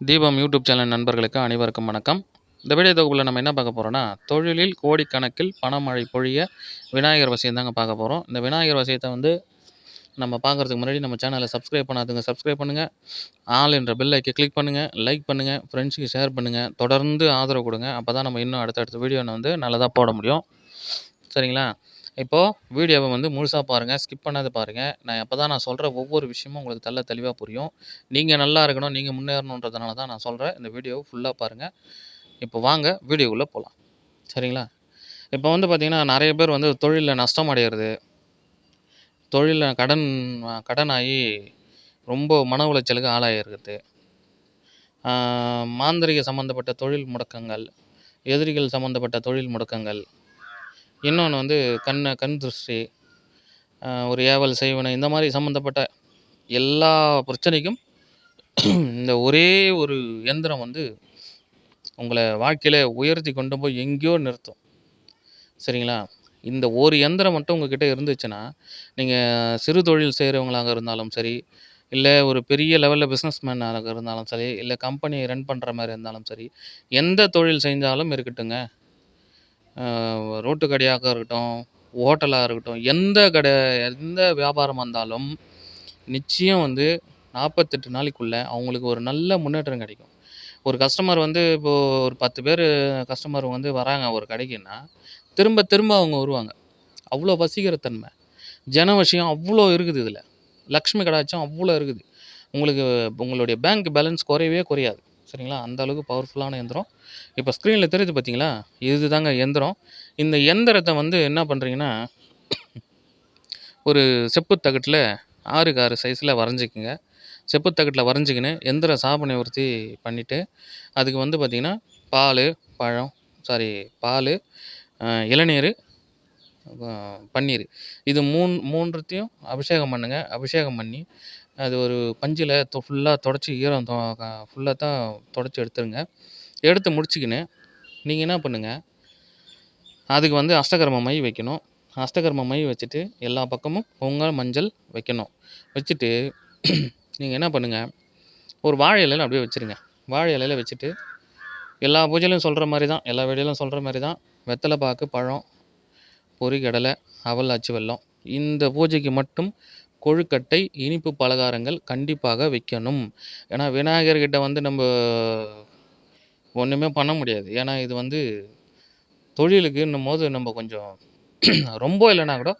தீபம் YouTube channel நண்பர்களுக்கு அனைவருக்கும் வணக்கம். இந்த வீடியோ தொகுப்பில் நம்ம என்ன பார்க்க போகிறோம்னா, தொழிலில் கோடிக்கணக்கில் பணமழை பொழிய விநாயகர் வசியம் தாங்க பார்க்க போகிறோம். இந்த விநாயகர் வசியத்தை நம்ம பார்க்குறதுக்கு முன்னாடி நம்ம சேனலை சப்ஸ்கிரைப் பண்ணாதவங்க சப்ஸ்கிரைப் பண்ணுங்கள். ஆல் என்ற பெல் ஐக்கை கிளிக் பண்ணுங்கள், லைக் பண்ணுங்கள், ஃப்ரெண்ட்ஸுக்கு ஷேர் பண்ணுங்கள். தொடர்ந்து ஆதரவு கொடுங்க. அப்போ தான் நம்ம இன்னும் அடுத்தடுத்த வீடியோ நல்லதாக போட முடியும். சரிங்களா? இப்போது வீடியோவை முழுசாக பாருங்கள், ஸ்கிப் பண்ணாத பாருங்கள். நான் சொல்கிற ஒவ்வொரு விஷயமும் உங்களுக்கு தெளிவாக புரியும். நீங்கள் நல்லா இருக்கணும், நீங்கள் முன்னேறணுன்றதுனால தான் நான் சொல்கிறேன். இந்த வீடியோவை ஃபுல்லாக பாருங்கள். இப்போ வாங்க வீடியோக்குள்ளே போகலாம். சரிங்களா? இப்போ பார்த்தீங்கன்னா, நிறைய பேர் தொழிலில் நஷ்டம் அடைகிறது, தொழிலில் கடனாகி ரொம்ப மன உளைச்சலுக்கு ஆளாகிருக்குது, மாந்திரிக சம்மந்தப்பட்ட தொழில் முடக்கங்கள், எதிரிகள் சம்மந்தப்பட்ட தொழில் முடக்கங்கள், இன்னொன்று கண் திருஷ்டி, ஒரு ஏவல் செய்வனை, இந்த மாதிரி சம்மந்தப்பட்ட எல்லா பிரச்சனைக்கும் இந்த ஒரே ஒரு எந்திரம் உங்களை வாழ்க்கையில் உயர்த்தி கொண்டு போய் எங்கேயோ நிறுத்தும். சரிங்களா? இந்த ஒரு எந்திரம் மட்டும் உங்ககிட்ட இருந்துச்சுன்னா, நீங்கள் சிறு தொழில் செய்கிறவங்களாக இருந்தாலும் சரி, இல்லை ஒரு பெரிய லெவலில் பிஸ்னஸ் மேனாக இருந்தாலும் சரி, இல்லை கம்பெனி ரன் பண்ணுற மாதிரி இருந்தாலும் சரி, எந்த தொழில் செஞ்சாலும் இருக்கட்டுங்க. ரோட்டு கடையாக இருக்கட்டும், ஹோட்டலாக இருக்கட்டும், எந்த வியாபாரமாக இருந்தாலும் நிச்சயம் 48 நாளைக்குள்ளே அவங்களுக்கு ஒரு நல்ல முன்னேற்றம் கிடைக்கும். ஒரு கஸ்டமர் இப்போது ஒரு 10 பேர் கஸ்டமர் வராங்க ஒரு கடைக்குன்னா, திரும்ப திரும்ப அவங்க வருவாங்க. அவ்வளோ வசீகர தன்மை, ஜனவசியம் அவ்வளோ இருக்குது. இதில் லக்ஷ்மி கடாட்சம் அவ்வளோ இருக்குது. உங்களுடைய பேங்க் பேலன்ஸ் குறையவே குறையாது. சரிங்களா? அந்த அளவுக்கு பவர்ஃபுல்லான எந்திரம். இப்போ ஸ்க்ரீனில் தெரியுது பார்த்தீங்களா? இது தாங்க எந்திரம். இந்த எந்திரத்தை என்ன பண்ணுறீங்கன்னா, ஒரு செப்பு தகட்டில் 6க்கு 6 சைஸில் வரைஞ்சிக்கங்க. செப்பு தகட்டில் வரைஞ்சிக்கின்னு எந்திர சாப நிவர்த்தி பண்ணிவிட்டு, அதுக்கு பார்த்திங்கன்னா பால், இளநீர், பன்னீர், இது மூன்றுத்தையும் அபிஷேகம் பண்ணுங்கள். அபிஷேகம் பண்ணி அது ஒரு பஞ்சில் ஃபுல்லாக தொடச்சி ஈரம் ஃபுல்லாக தான் தொடச்சி எடுத்துருங்க. எடுத்து முடிச்சுக்கின்னு நீங்கள் என்ன பண்ணுங்கள், அதுக்கு அஷ்டகர்ம மை வைக்கணும். அஷ்டகர்ம மை வச்சுட்டு எல்லா பக்கமும் பொங்கல் மஞ்சள் வைக்கணும். வச்சுட்டு நீங்கள் என்ன பண்ணுங்கள், ஒரு வாழை இலையில் அப்படியே வச்சுருங்க. வாழை இலையில் வச்சுட்டு எல்லா பூஜையிலும் சொல்கிற மாதிரி தான், எல்லா வீடியோலையும் சொல்கிற மாதிரி தான், வெத்தலை பாக்கு, பழம், பொரிகடலை, அவல், அச்சு வெல்லம், இந்த பூஜைக்கு மட்டும் கொழுக்கட்டை, இனிப்பு பலகாரங்கள் கண்டிப்பாக வைக்கணும். ஏன்னா விநாயகர்கிட்ட நம்ம ஒன்றுமே பண்ண முடியாது. ஏன்னா இது தொழிலுக்குன்னும் போது நம்ம கொஞ்சம் ரொம்ப இல்லைனா கூட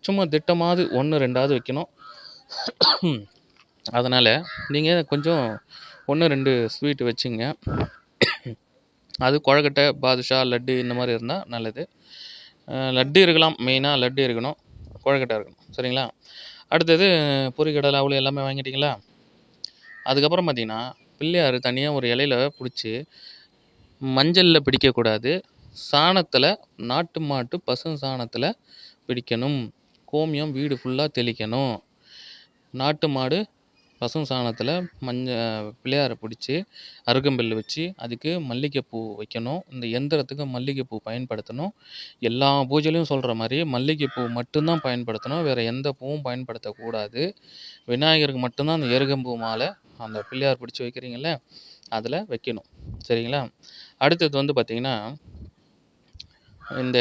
சும்மா திட்டமாவது 1, 2ஆவது வைக்கணும். அதனால் நீங்கள் கொஞ்சம் 1, 2 ஸ்வீட்டு வச்சுங்க. அது கொழுக்கட்டை, பாதுஷா, லட்டு இந்த மாதிரி இருந்தால் நல்லது. லட்டு இருக்கலாம், மெயினாக லட்டு இருக்கணும், கொழுக்கட்டை இருக்கணும். சரிங்களா? அடுத்தது பொரிகடலை, அவல் எல்லாமே வாங்கிட்டிங்களா? அதுக்கப்புறம் பார்த்தீங்கன்னா, பிள்ளையார் தனியாக ஒரு இலையில் பிடிச்சி மஞ்சளில் பிடிக்கக்கூடாது, சாணத்தில், நாட்டு மாட்டு பசு சாணத்தில் பிடிக்கணும். கோமியம் வீடு ஃபுல்லாக தெளிக்கணும். நாட்டு மாடு பசு சாணத்தில் பிள்ளையாரை பிடிச்சி அருகம்புல் வச்சு அதுக்கு மல்லிகைப்பூ வைக்கணும். இந்த எந்திரத்துக்கு மல்லிகைப்பூ பயன்படுத்தணும். எல்லா பூஜையிலையும் சொல்கிற மாதிரி மல்லிகைப்பூ மட்டும்தான் பயன்படுத்தணும், வேறு எந்த பூவும் பயன்படுத்தக்கூடாது. விநாயகருக்கு மட்டும்தான் அந்த எருகம்பூ மாலை அந்த பிள்ளையார் பிடிச்சி வைக்கிறீங்கள அதில் வைக்கணும். சரிங்களா? அடுத்தது பார்த்திங்கன்னா, இந்த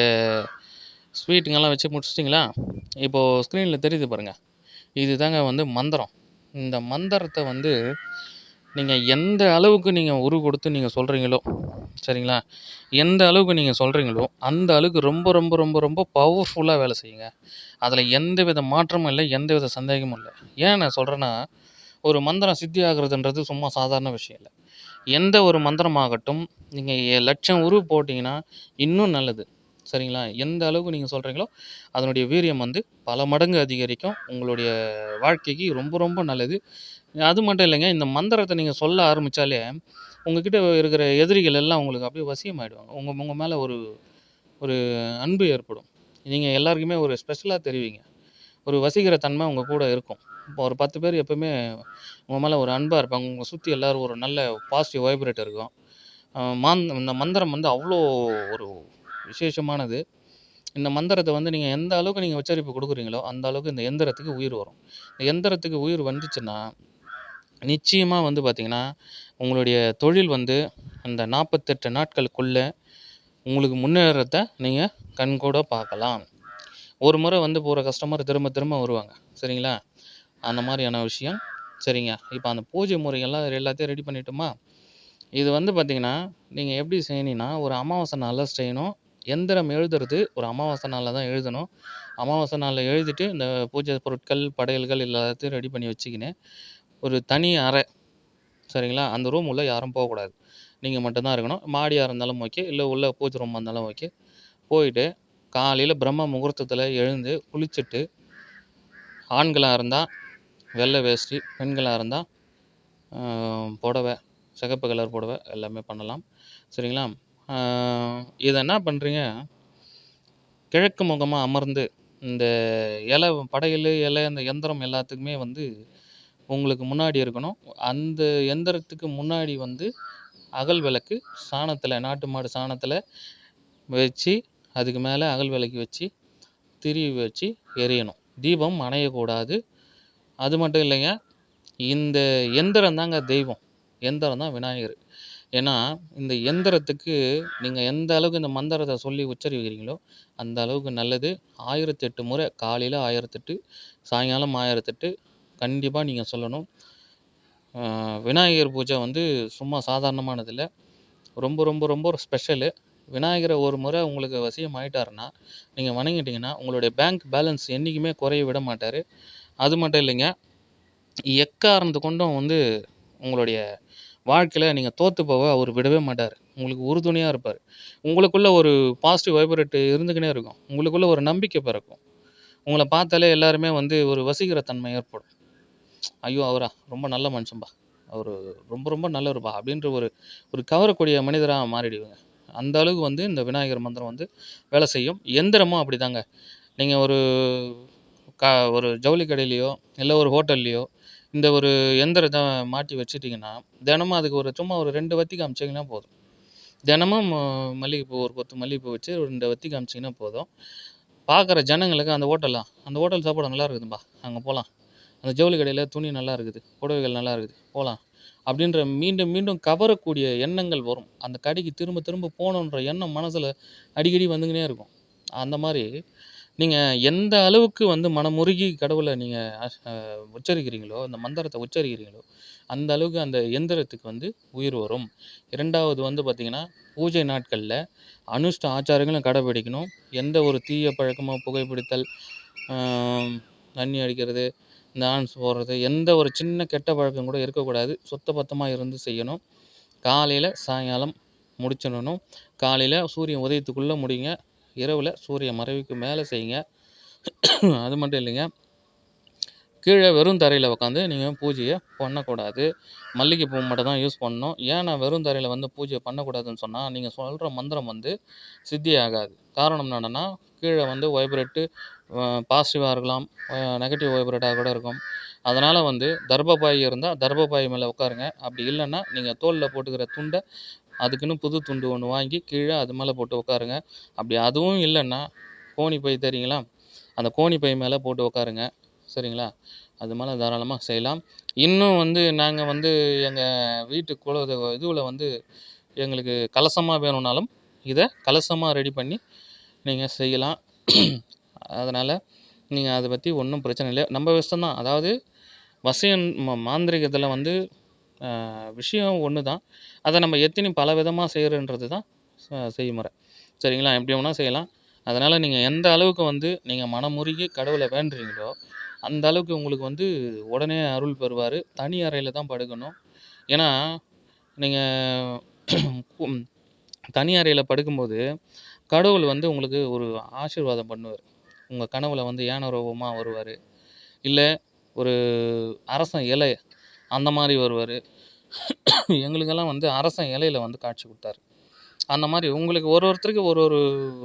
ஸ்வீட்டுங்கெல்லாம் வச்சு முடிச்சிட்டிங்களா? இப்போது ஸ்க்ரீனில் தெரியுது பாருங்கள், இது தாங்க மந்திரம். இந்த மந்திரத்தை நீங்கள் எந்த அளவுக்கு நீங்கள் கொடுத்து நீங்கள் சொல்கிறீங்களோ, சரிங்களா, எந்த அளவுக்கு நீங்கள் சொல்கிறீங்களோ அந்த அளவுக்கு ரொம்ப ரொம்ப ரொம்ப ரொம்ப பவர்ஃபுல்லாக வேலை செய்யுங்க. அதில் எந்த வித மாற்றமும் இல்லை, எந்த வித சந்தேகமும் இல்லை. ஏன் நான் சொல்கிறேன்னா, ஒரு மந்திரம் சித்தி ஆகுறதுன்றது சும்மா சாதாரண விஷயம் இல்லை. எந்த ஒரு மந்திரமாகட்டும், நீங்கள் லட்சம் போட்டிங்கன்னா இன்னும் நல்லது. சரிங்களா? எந்த அளவுக்கு நீங்கள் சொல்கிறீங்களோ அதனுடைய வீரியம் பல மடங்கு அதிகரிக்கும். உங்களுடைய வாழ்க்கைக்கு ரொம்ப ரொம்ப நல்லது. அது மட்டும் இல்லைங்க, இந்த மந்திரத்தை நீங்கள் சொல்ல ஆரம்பித்தாலே உங்ககிட்ட இருக்கிற எதிரிகள் எல்லாம் உங்களுக்கு அப்படியே வசியமாயிடுவாங்க. உங்கள் மேலே ஒரு ஒரு அன்பு ஏற்படும். நீங்கள் எல்லாருக்குமே ஒரு ஸ்பெஷலாக தெரிவிங்க. ஒரு வசீகர தன்மை உங்கள் கூட இருக்கும். இப்போ ஒரு 10 பேர் எப்போவுமே உங்கள் மேலே ஒரு அன்பாக இருப்பாங்க. உங்களை சுற்றி எல்லோரும் ஒரு நல்ல பாசிட்டிவ் வைப்ரேட் இருக்கும். இந்த மந்திரம் அவ்வளோ ஒரு விசேஷமானது. இந்த மந்திரத்தை நீங்கள் எந்த அளவுக்கு நீங்கள் உச்சரிப்பு கொடுக்குறீங்களோ அந்த அளவுக்கு இந்த எந்திரத்துக்கு உயிர் வரும். இந்த எந்திரத்துக்கு உயிர் வந்துச்சுன்னா நிச்சயமா வந்து பார்த்தீங்கன்னா, உங்களுடைய தொழில் வந்து அந்த 48 நாட்களுக்குள்ள உங்களுக்கு முன்னேறத நீங்க கண்கூடா பார்க்கலாம். ஒரு முறை வந்து போற கஸ்டமர் திரும்ப திரும்ப வருவாங்க. சரிங்களா? அந்த மாரியான விஷயம். சரிங்க. இப்ப அந்த பூஜை முறைகள்லாம் எல்லாத்தையும் ரெடி பண்ணிட்டோமா? இது வந்து பார்த்தீங்கன்னா, நீங்க எப்படி செய்யணும்னா, ஒரு அமாவாசை நாள்ல செய்யணும். எந்திரம் எழுதுறது ஒரு அமாவாசை நாள்ல தான் எழுதணும். அமாவாசை நாள்ல எழுதிட்டு, இந்த பூஜை பொருட்கள், படையல்கள் எல்லாத்தையும் ரெடி பண்ணி வச்சுக்கின்னு, ஒரு தனி அறை சரிங்களா? அந்த ரூம் உள்ள யாரும் போகக்கூடாது. நீங்க மட்டும் தான் இருக்கணும். மாடியா இருந்தாலும் ஓகே, இல்ல உள்ள பூஜை ரூமா இருந்தாலும் ஓகே. போயிட்டு காலையில பிரம்ம முகூர்த்தத்தில எழுந்து குளிச்சுட்டு, ஆண்களா இருந்தா வெள்ளை வேஷ்டி, பெண்களா இருந்தா அ புடவை, சிகப்பு கலர் புடவை எல்லாமே பண்ணலாம். சரிங்களா? ஆ இத என்ன பண்றீங்க, கிழக்கு முகமா அமர்ந்து இந்த இலை படையலு, இலை அந்த எந்திரம் எல்லாத்துக்குமே வந்து உங்களுக்கு முன்னாடி இருக்கணும். அந்த எந்திரத்துக்கு முன்னாடி வந்து அகல் விளக்கு சாணத்தில, நாட்டு மாடு சாணத்தில வச்சு, அதுக்கு மேல அகல் விளக்கு வச்சு, திரி வச்சு எரியணும். தீபம் அணையக்கூடாது. அது மட்டும் இல்லைங்க, இந்த எந்திரம் தாங்க தெய்வம். எந்திரம் தான் விநாயகர். ஏன்னா, இந்த எந்திரத்துக்கு நீங்க எந்த அளவுக்கு இந்த மந்திரத்த சொல்லி உச்சரிக்கிறீங்களோ, அந்த அளவுக்கு நல்லது. 1008 முறை காலையில 1008 சாயங்காலம் 1008 கண்டிப்பா நீங்க சொல்லணும். விநாயகர் பூஜை வந்து சும்மா சாதாரணமானது இல்ல. ரொம்ப, ரொம்ப, ரொம்ப ஒரு ஸ்பெஷலு. விநாயகர ஒரு முறை உங்களுக்கு வசியம் ஆயிட்டாருன்னா, நீங்க வணங்கிட்டீங்கன்னா, உங்களுடைய பேங்க் பேலன்ஸ் என்னைக்குமே குறைய விட மாட்டாரு. அது மட்டும் இல்லைங்க, எக்காரணத்த கொண்டும் வந்து உங்களுடைய வாழ்க்கையில நீங்க தோத்து போக அவரு விடவே மாட்டாரு. உங்களுக்கு உறுதுணையா இருப்பாரு. உங்களுக்குள்ள ஒரு பாசிட்டிவ் வைப்ரேட் இருந்துக்கின்னே இருக்கும். உங்களுக்குள்ள ஒரு நம்பிக்கை பிறக்கும். உங்கள பார்த்தாலே எல்லாருமே வந்து ஒரு வசீகர தன்மை ஏற்படும். ஐயோ! அவரா? ரொம்ப நல்ல மனுஷன்பா. அவரு ரொம்ப ரொம்ப நல்லவருப்பா. அப்படின்ற ஒரு ஒரு கவரக்கூடிய மனிதரா மாறிடுவீங்க. அந்த அளவுக்கு வந்து இந்த விநாயகர் மந்திரம் வந்து வேலை செய்யும். எந்திரமும் அப்படிதாங்க. நீங்க ஒரு க ஒரு ஜவுளி கடையிலயோ, இல்ல ஒரு ஹோட்டல்லயோ இந்த ஒரு எந்திரத்த மாட்டி வச்சுட்டீங்கன்னா, தினமும் அதுக்கு ஒரு சும்மா ஒரு 2 வத்தி காமிச்சீங்கன்னா போதும். தினமும் மல்லிகைப்பூ ஒரு கொத்து மல்லிகைப்பூ வச்சு ஒரு 2 வத்தி காமிச்சீங்கன்னா போதும். பார்க்குற ஜனங்களுக்கு அந்த ஹோட்டல் சாப்பாடு நல்லா இருக்குதுப்பா. அங்க போலாம். அந்த ஜவுளி கடையில துணி நல்லா இருக்குது. புடவைகள் நல்லா இருக்குது. போலாம். அப்படின்ற மீண்டும், மீண்டும் கவரக்கூடிய எண்ணங்கள் வரும். அந்த கடைக்கு திரும்ப, திரும்ப போணுன்ற எண்ணம் மனசுல அடிக்கடி வந்துக்கின்னே இருக்கும். அந்த மாரி நீங்க எந்த அளவுக்கு வந்து மனமுருகி கடவுள நீங்க உச்சரிக்கிறீங்களோ, அந்த மந்திரத்த உச்சரிக்கிறீங்களோ, அந்த அளவுக்கு அந்த எந்திரத்துக்கு வந்து உயிர் வரும். 2வது வந்து பார்த்தீங்கன்னா, பூஜை நாட்கள்ல அனுஷ்ட ஆச்சாரங்களும் கடைபிடிக்கணும். எந்த ஒரு தீய பழக்கமோ, புகைப்பிடித்தல், அ தண்ணி அடிக்கிறது, டான்ஸ் போடுறது, எந்த ஒரு சின்ன கெட்ட பழக்கம் கூட இருக்கக்கூடாது. சுத்த பத்தமா இருந்து செய்யணும். காலையில, சாயங்காலம் முடிச்சிடணும். காலையில சூரியன் உதயத்துக்குள்ள முடியுங்க. இரவுல சூரிய மறைவுக்கு மேல செய்யுங்க. அது மட்டும் இல்லைங்க. கீழ வெறும் தரையில உட்காந்து நீங்க பூஜைய பண்ணக்கூடாது. மல்லிகை பூ மட்டும் தான் யூஸ் பண்ணணும். ஏன் நான் வெறும் தரையில வந்து பூஜை பண்ணக்கூடாதுன்னு சொன்னா, நீங்க சொல்ற மந்திரம் வந்து சித்தி ஆகாது. காரணம் என்னன்னா, கீழ வந்து வைப்ரேட்டு பாசிட்டிவா இருக்கலாம். நெகட்டிவ் வைப்ரேட்டா கூட இருக்கும். அதனால வந்து தர்பபாய் இருந்தா, தர்பபாய் மேல உட்காருங்க. அப்படி இல்லன்னா, நீங்க தோள்ல போட்டுக்கிற துண்ட அதுக்குன்னு புது துண்டு ஒண்ணு வாங்கி, கீழ அது மேல போட்டு உட்காருங்க. அப்படி அதுவும் இல்லன்னா, கோணி பை தெரியுங்களா? அந்த கோணி பை மேல போட்டு உட்காருங்க. சரிங்களா? அது மேல தாராளமா செய்யலாம். இன்னும் வந்து நாங்க வந்து எங்க வீட்டு இதுவுல வந்து எங்களுக்கு கலசமா வேணும்னாலும், இத கலசமா ரெடி பண்ணி நீங்க செய்யலாம். அதனால நீங்க அத பத்தி ஒண்ணும் பிரச்சனை இல்ல. நம்ப இஷ்டம் தான். அதாவது வசியம் மாந்திரீகத்தில வந்து விஷயம் ஒண்ணு தான். அத நம்ம எத்தினி பல விதமா செய்றோன்றது தான் செய்முறை. சரிங்களா? எப்படி வேணா செய்யலாம். அதனால நீங்க எந்த அளவுக்கு வந்து நீங்க மனமுருகி கடவுள வேண்டுறீங்களோ, அந்த அளவுக்கு உங்களுக்கு வந்து உடனே அருள் பெறுவாரு. தனி அறையில தான் படுக்கணும். ஏன்னா, நீங்க கும் தனி அறையில படுக்கும்போது, கடவுள் வந்து உங்களுக்கு ஒரு ஆசீர்வாதம் பண்ணுவாரு. உங்க கனவுல வந்து யானை ரூபமா வருவாரு. இல்ல ஒரு அரசன் இலை அந்த மாரி வருவாரு. எங்களுக்கெல்லாம் வந்து அரசன் இலையில வந்து காட்சி குடுத்தாரு. அந்த மாரி உங்களுக்கு ஒருத்தருக்கு ஒரு ஒரு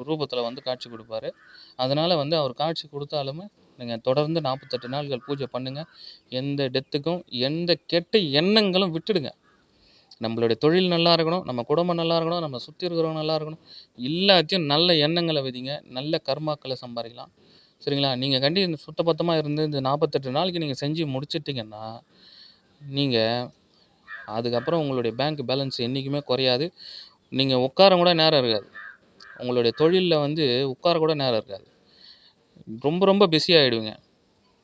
ரூபத்தில வந்து காட்சி குடுப்பாரு. அதனால வந்து அவர் காட்சி குடுத்தாலுமே, நீங்க தொடர்ந்து 48 நாட்கள் பூஜை பண்ணுங்க. எந்த டெத்துக்கும், எந்த கெட்ட எண்ணங்களும் விட்டுடுங்க. நம்மளுடைய தொழில் நல்லா இருக்கணும், நம்ம குடும்பம் நல்லா இருக்கணும், நம்ம சுத்தி இருக்கிறவங்க நல்லா இருக்கணும். எல்லாத்தையும் நல்ல எண்ணங்கள விதைங்க. நல்ல கர்மாக்கள சம்பாரிக்கலாம். சரிங்களா? நீங்க சுத்த பத்தமா இருந்து இந்த 48 நாளைக்கு நீங்க செஞ்சு முடிச்சுட்டீங்கன்னா, நீங்க அதுக்கப்புறம் உங்களுடைய பேங்க் பேலன்ஸ் என்னைக்குமே குறையாது. நீங்க உட்கார கூட நேரம் இருக்காது. உங்களுடைய தொழில்ல வந்து உட்கார கூட நேரம் இருக்காது. ரொம்ப ரொம்ப பிஸி ஆயிடுவீங்க.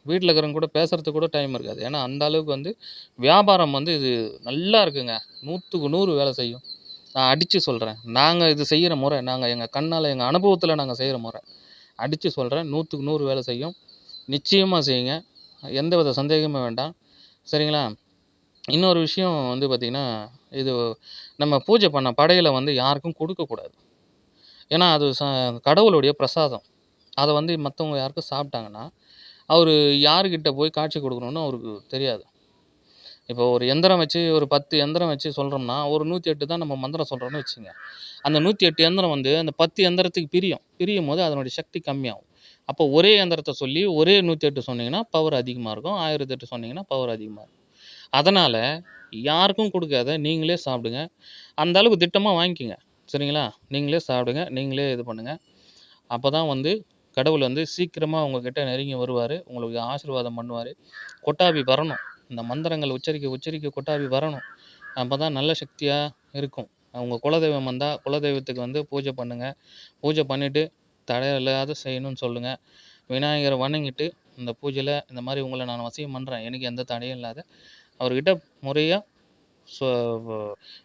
வீட்ல இருக்கிறவங்க கூட பேசுறதுக்கு கூட டைம் இருக்காது. ஏன்னா, அந்த அளவுக்கு வந்து வியாபாரம் வந்து இது நல்லா இருக்குங்க. 100க்கு 100 வேலை செய்யும். நான் அடிச்சு சொல்றேன். நாங்க இது செய்யற முறை, நாங்க எங்க கண்ணால, எங்க அனுபவத்தில நாங்க செய்ற முறை. அடிச்சு சொல்றேன். 100க்கு 100 வேலை செய்யும். நிச்சயமா செய்யுங்க. எந்தவித சந்தேகமும் வேண்டாம். சரிங்களா? இன்னொரு விஷயம் வந்து பார்த்தீங்கன்னா, இது நம்ம பூஜை பண்ண படையல வந்து யாருக்கும் குடுக்கக்கூடாது. ஏன்னா, அது கடவுளுடைய பிரசாதம். அத வந்து மத்தவங்க யாருக்கும் சாப்பிட்டாங்கன்னா, அவரு யாருகிட்ட போய் காட்சி குடுக்கணும்னு அவருக்கு தெரியாது. இப்போ ஒரு எந்திரம் வச்சு ஒரு 10 எந்திரம் வச்சு சொல்றோம்னா, ஒரு 108 தான் நம்ம மந்திரம் சொல்றோம்னு வச்சுக்கங்க. அந்த 108 எந்திரம் வந்து அந்த 10 எந்திரத்துக்கு பிரியும். பிரியும்போது அதனுடைய சக்தி கம்மியாகும். அப்போ ஒரே எந்திரத்த சொல்லி ஒரே 108 சொன்னீங்கன்னா, பவர் அதிகமா இருக்கும். 1008 சொன்னீங்கன்னா, பவர் அதிகமா இருக்கும். அதனால யாருக்கும் குடுக்காத நீங்களே சாப்பிடுங்க. அந்த அளவுக்கு திட்டமா வாங்கிக்கங்க. சரிங்களா? நீங்களே சாப்பிடுங்க. நீங்களே இது பண்ணுங்க. அப்பதான் வந்து கடவுள் வந்து சீக்கிரமா உங்ககிட்ட நெருங்கி வருவாரு. உங்களுக்கு ஆசீர்வாதம் பண்ணுவாரு. கொட்டாவி வரணும். இந்த மந்திரங்கள் உச்சரிக்க, உச்சரிக்க கொட்டாவி வரணும். அப்பதான் நல்ல சக்தியா இருக்கும். உங்க குலதெய்வம் வந்தா, குலதெய்வத்துக்கு வந்து பூஜை பண்ணுங்க. பூஜை பண்ணிட்டு தடையில்லாத செய்யணும்னு சொல்லுங்க. விநாயகர வணங்கிட்டு, இந்த பூஜையில இந்த மாரி உங்கள நான் வசியம் பண்றேன். எனக்கு எந்த தடையும் இல்லாத அவர்கிட்ட முறையா சொ வ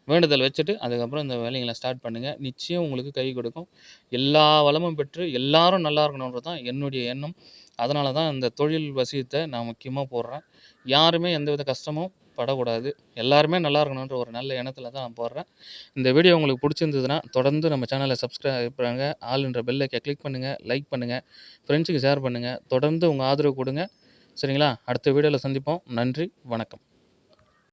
வேண்டுதல் வச்சுட்டு, அதுக்கப்புறம் இந்த வேலைகள ஸ்டார்ட் பண்ணுங்க. நிச்சயம் உங்களுக்கு கை கொடுக்கும். எல்லா வளமும் பெற்று எல்லாரும் நல்லா இருக்கணுன்றது தான் என்னுடைய எண்ணம். அதனால தான் இந்த தொழில் வசியத்த நான் முக்கியமா போடுறேன். யாருமே எந்தவித கஷ்டமும் படக்கூடாது. எல்லாருமே நல்லா இருக்கணுன்ற ஒரு நல்ல எண்ணத்தில தான் நான் போடுறேன். இந்த வீடியோ உங்களுக்கு புடிச்சிருந்ததுன்னா, தொடர்ந்து நம்ம சேனல சப்ஸ்கிரைப் பண்ணுங்க. ஆல்ன்ற பெல் ஐக்க கிளிக் பண்ணுங்க. லைக் பண்ணுங்க. ஃப்ரெண்ட்ஸுக்கு ஷேர் பண்ணுங்க. தொடர்ந்து உங்க ஆதரவு குடுங்க. சரிங்களா? அடுத்த வீடியோல சந்திப்போம். நன்றி. வணக்கம்.